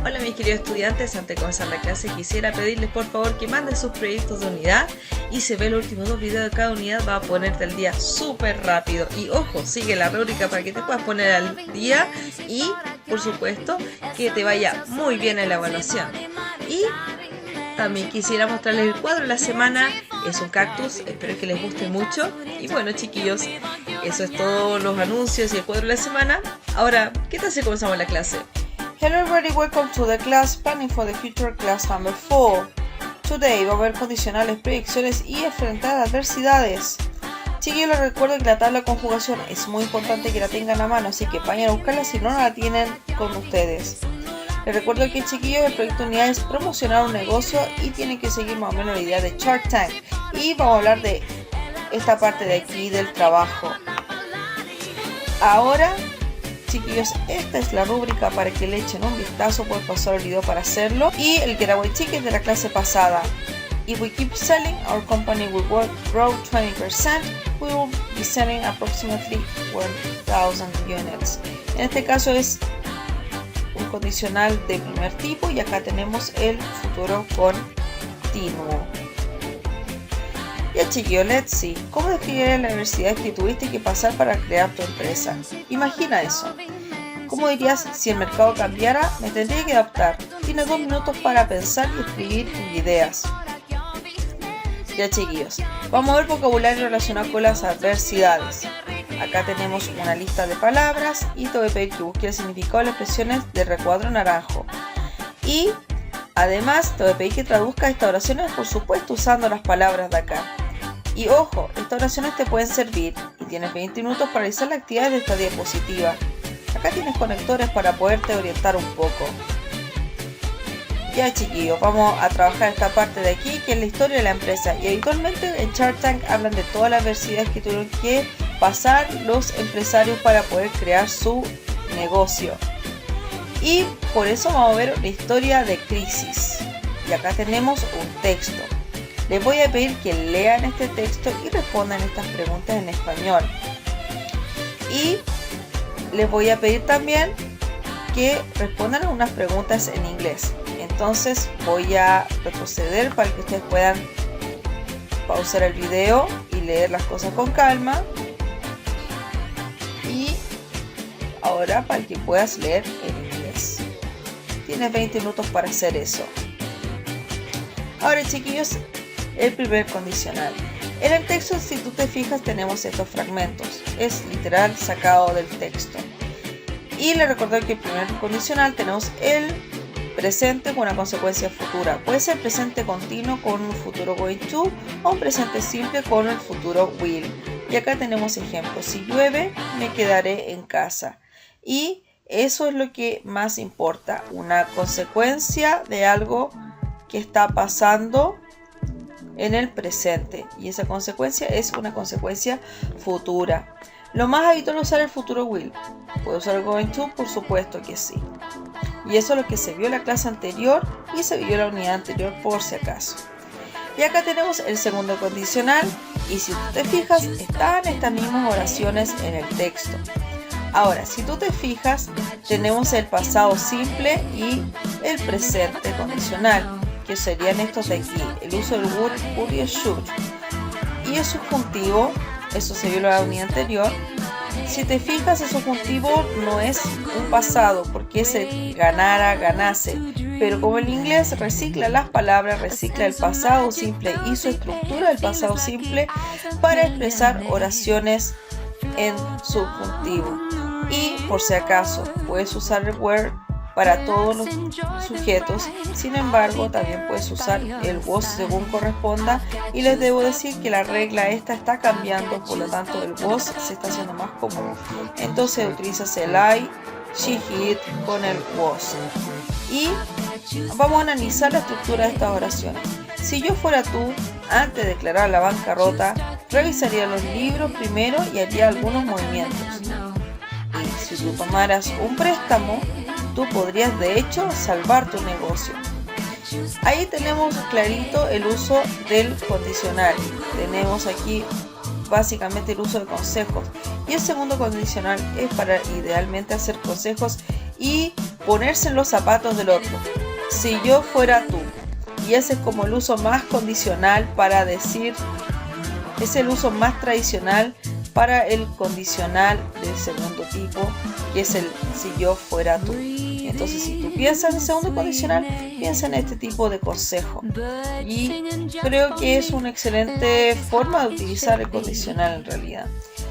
Hola mis queridos estudiantes, antes de comenzar la clase quisiera pedirles por favor que manden sus proyectos de unidad y si ve los últimos 2 videos de cada unidad va a ponerte al día súper rápido. Y ojo, sigue la rúbrica para que te puedas poner al día y por supuesto que te vaya muy bien en la evaluación. Y también quisiera mostrarles el cuadro de la semana, es un cactus, espero que les guste mucho. Y bueno chiquillos, eso es todo los anuncios y el cuadro de la semana. Ahora, ¿qué tal si comenzamos la clase? Hello everybody, welcome to the class Planning for the Future class number 4. Today va a haber condicionales, predicciones y enfrentar adversidades. Chiquillos, les recuerdo que la tabla de conjugación es muy importante que la tengan a mano, así que vayan a buscarla si no la tienen con ustedes. Les recuerdo que chiquillos, el proyecto de unidad es promocionar un negocio y tienen que seguir más o menos la idea de Shark Tank. Y vamos a hablar de esta parte de aquí del trabajo. Ahora chiquillos, esta es la rúbrica para que le echen un vistazo, pueden pasar el video para hacerlo. Y el getaway ticket de la clase pasada. If we keep selling, our company will grow 20%. We will be selling approximately 1,000 units. En este caso es un condicional de primer tipo y acá tenemos el futuro continuo. Ya chiquillos, let's see. ¿Cómo describir la adversidad que tuviste que pasar para crear tu empresa? Imagina eso. ¿Cómo dirías si el mercado cambiara? Me tendría que adaptar. Tienes 2 minutos para pensar y escribir tus ideas. Ya chiquillos, vamos a ver vocabulario relacionado con las adversidades. Acá tenemos una lista de palabras y te voy a pedir que busques el significado de las expresiones del recuadro naranjo. Y además te voy a pedir que traduzcas estas oraciones, por supuesto usando las palabras de acá. Y ojo, estas oraciones te pueden servir y tienes 20 minutos para realizar las actividades de esta diapositiva. Acá tienes conectores para poderte orientar un poco. Ya chiquillos, vamos a trabajar esta parte de aquí que es la historia de la empresa. Y habitualmente en Shark Tank hablan de todas las adversidades que tuvieron que pasar los empresarios para poder crear su negocio. Y por eso vamos a ver una historia de crisis. Y acá tenemos un texto. Les voy a pedir que lean este texto y respondan estas preguntas en español. Y les voy a pedir también que respondan algunas preguntas en inglés. Entonces voy a retroceder para que ustedes puedan pausar el video y leer las cosas con calma. Y ahora para que puedas leer en inglés. Tienes 20 minutos para hacer eso. Ahora chiquillos, el primer condicional. En el texto, si tú te fijas, tenemos estos fragmentos. Es literal sacado del texto. Y les recuerdo que el primer condicional tenemos el presente con una consecuencia futura. Puede ser presente continuo con un futuro going to o un presente simple con el futuro will. Y acá tenemos ejemplos. Si llueve, me quedaré en casa. Y eso es lo que más importa. Una consecuencia de algo que está pasando en el presente. Y esa consecuencia es una consecuencia futura. Lo más habitual es usar el futuro will. ¿Puedo usar el going to? Por supuesto que sí. Y eso es lo que se vio en la clase anterior y se vio en la unidad anterior por si acaso. Y acá tenemos el segundo condicional y si tú te fijas están estas mismas oraciones en el texto. Ahora, si tú te fijas, tenemos el pasado simple y el presente condicional, que serían estos de aquí, el uso del would y el should. Y el subjuntivo, eso se vio en la unidad anterior. Si te fijas, el subjuntivo no es un pasado, porque es el ganara, ganase. Pero como el inglés recicla las palabras, recicla el pasado simple y su estructura del pasado simple para expresar oraciones en subjuntivo. Y por si acaso, puedes usar el were para todos los sujetos, sin embargo también puedes usar el was según corresponda y les debo decir que la regla esta está cambiando, por lo tanto el was se está haciendo más común, entonces utilizas el I, she, it con el was. Y vamos a analizar la estructura de estas oraciones. Si yo fuera tú, antes de declarar la bancarrota, revisaría los libros primero y haría algunos movimientos. Y si tú tomaras un préstamo, tú podrías de hecho salvar tu negocio. Ahí tenemos clarito el uso del condicional. Tenemos aquí básicamente el uso de consejos. Y el segundo condicional es para idealmente hacer consejos y ponerse en los zapatos del otro. Si yo fuera tú. Y ese es como el uso más condicional para decir, es el uso más tradicional para el condicional del segundo tipo, que es el si yo fuera tú. Entonces, si tú piensas en el segundo condicional, piensa en este tipo de consejo. Y creo que es una excelente forma de utilizar el condicional en realidad.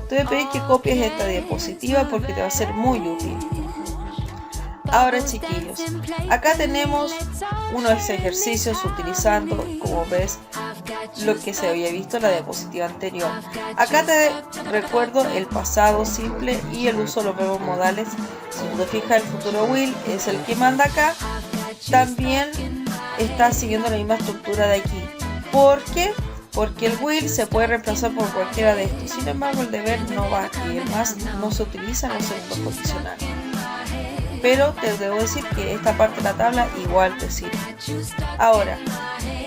Te voy a pedir que copies esta diapositiva porque te va a ser muy útil. Ahora, chiquillos, acá tenemos unos ejercicios utilizando, como ves, lo que se había visto en la diapositiva anterior. Acá te recuerdo el pasado simple y el uso de los verbos modales. Si tú te fijas, el futuro will es el que manda acá. También está siguiendo la misma estructura de aquí. ¿Por qué? Porque el will se puede reemplazar por cualquiera de estos. Sin embargo, el deber no va aquí. Además, no se utiliza en los segundos condicionales. Pero te debo decir que esta parte de la tabla igual te sirve. Ahora,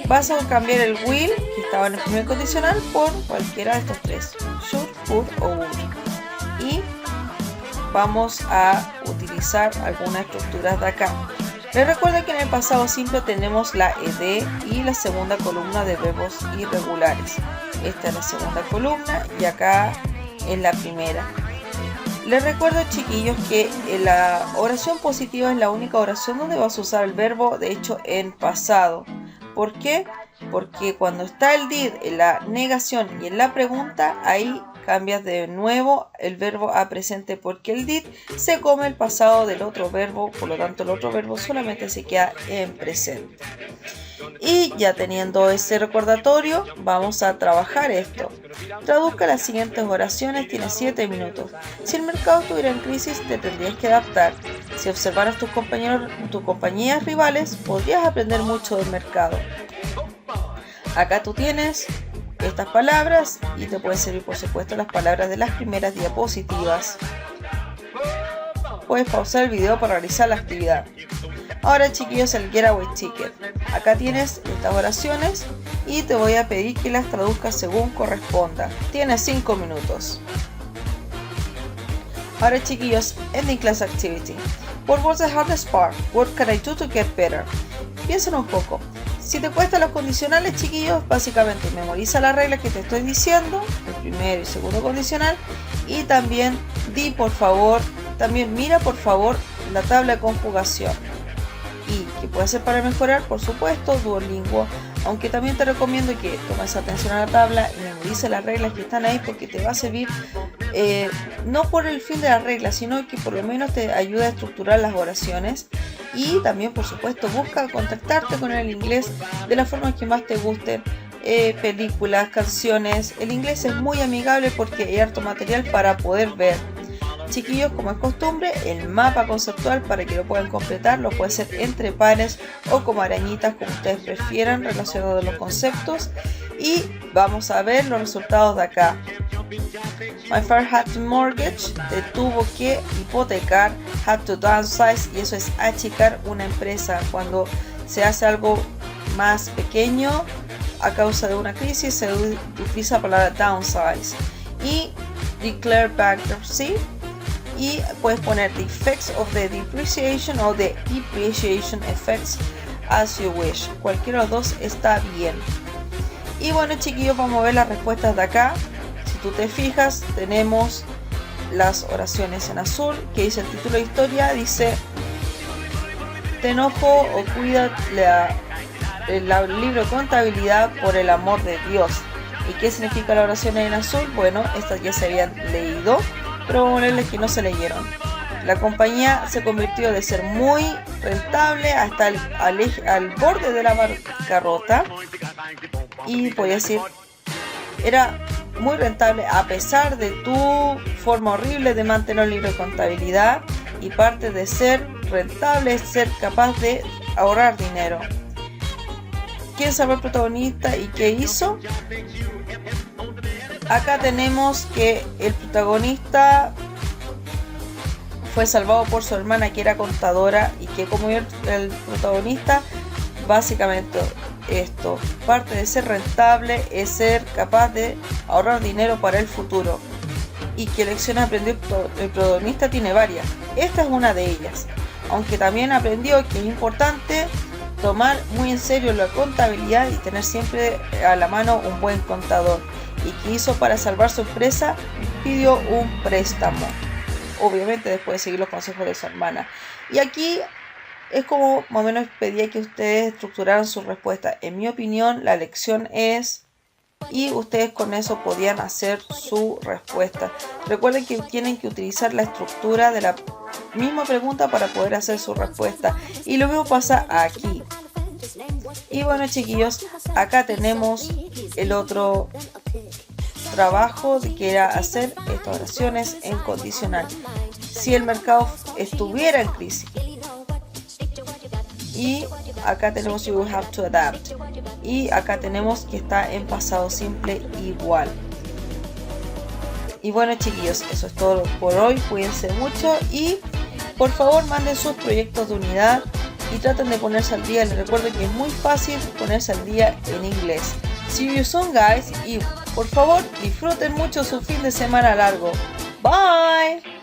vas a cambiar el will, que estaba en el primer condicional, por cualquiera de estos tres. Should, could o would. Y vamos a utilizar algunas estructuras de acá. Les recuerdo que en el pasado simple tenemos la ed y la segunda columna de verbos irregulares. Esta es la segunda columna y acá es la primera. Les recuerdo, chiquillos, que la oración positiva es la única oración donde vas a usar el verbo, de hecho, en pasado. ¿Por qué? Porque cuando está el did en la negación y en la pregunta, ahí cambias de nuevo el verbo a presente, porque el did se come el pasado del otro verbo, por lo tanto el otro verbo solamente se queda en presente. Y ya teniendo ese recordatorio, vamos a trabajar esto. Traduzca las siguientes oraciones, tienes 7 minutos. Si el mercado estuviera en crisis, te tendrías que adaptar. Si observaras tus compañías rivales, podrías aprender mucho del mercado. Acá tú tienes estas palabras y te pueden servir, por supuesto, las palabras de las primeras diapositivas. Puedes pausar el video para realizar la actividad. Ahora, chiquillos, el getaway ticket. Acá tienes estas oraciones y te voy a pedir que las traduzcas según corresponda. Tienes 5 minutos. Ahora, chiquillos, ending class activity. What was the hardest part? What can I do to get better? Piensen un poco. Si te cuestan los condicionales, chiquillos, básicamente memoriza las reglas que te estoy diciendo, el primero y segundo condicional, y también mira por favor la tabla de conjugación. ¿Y qué puede hacer para mejorar? Por supuesto, Duolingo, aunque también te recomiendo que tomes atención a la tabla y memorices las reglas que están ahí, porque te va a servir no por el fin de las reglas, sino que por lo menos te ayuda a estructurar las oraciones. Y también, por supuesto, busca contactarte con el inglés de la forma que más te guste. Películas, canciones. El inglés es muy amigable porque hay harto material para poder ver. Chiquillos, como es costumbre, el mapa conceptual, para que lo puedan completar, lo puede hacer entre pares o como arañitas, como ustedes prefieran, relacionados a los conceptos. Y vamos a ver los resultados de acá. My father had to mortgage, te tuvo que hipotecar. Had to downsize, y eso es achicar una empresa. Cuando se hace algo más pequeño a causa de una crisis, se utiliza la palabra downsize. Y declare bankruptcy. Y puedes poner the effects of the depreciation o the depreciation effects as you wish. Cualquiera de los dos está bien. Y bueno, chiquillos, vamos a ver las respuestas de acá. Si tú te fijas, tenemos las oraciones en azul, que dice el título de historia, dice: te enojo o cuida el libro de contabilidad por el amor de Dios. ¿Y qué significa la oración en azul? Bueno, estas ya se habían leído, pero vamos a ponerles que no se leyeron. La compañía se convirtió de ser muy rentable hasta al borde de la bancarrota, y podía decir, era muy rentable a pesar de tu forma horrible de mantener el libro de contabilidad, y parte de ser rentable es ser capaz de ahorrar dinero. ¿Quién salvó al protagonista y qué hizo? Acá tenemos que el protagonista fue salvado por su hermana, que era contadora, y que como el protagonista, básicamente esto, parte de ser rentable es ser capaz de ahorrar dinero para el futuro. y qué lección aprendió el protagonista tiene varias. Esta es una de ellas, aunque también aprendió que es importante tomar muy en serio la contabilidad y tener siempre a la mano un buen contador. ¿Y qué hizo para salvar su empresa? Pidió un préstamo, obviamente después de seguir los consejos de su hermana. Y aquí es como más o menos pedía que ustedes estructuraran su respuesta. En mi opinión, la lección es... y ustedes con eso podían hacer su respuesta. Recuerden que tienen que utilizar la estructura de la misma pregunta para poder hacer su respuesta. Y lo mismo pasa aquí. Y bueno, chiquillos, acá tenemos el otro trabajo que era hacer estas oraciones en condicional. Si el mercado estuviera en crisis. Y acá tenemos you will have to adapt. Y acá tenemos que está en pasado simple igual. Y bueno, chiquillos, eso es todo por hoy. Cuídense mucho y por favor manden sus proyectos de unidad y traten de ponerse al día. Les recuerdo que es muy fácil ponerse al día en inglés. See you soon, guys, y por favor disfruten mucho su fin de semana largo. Bye.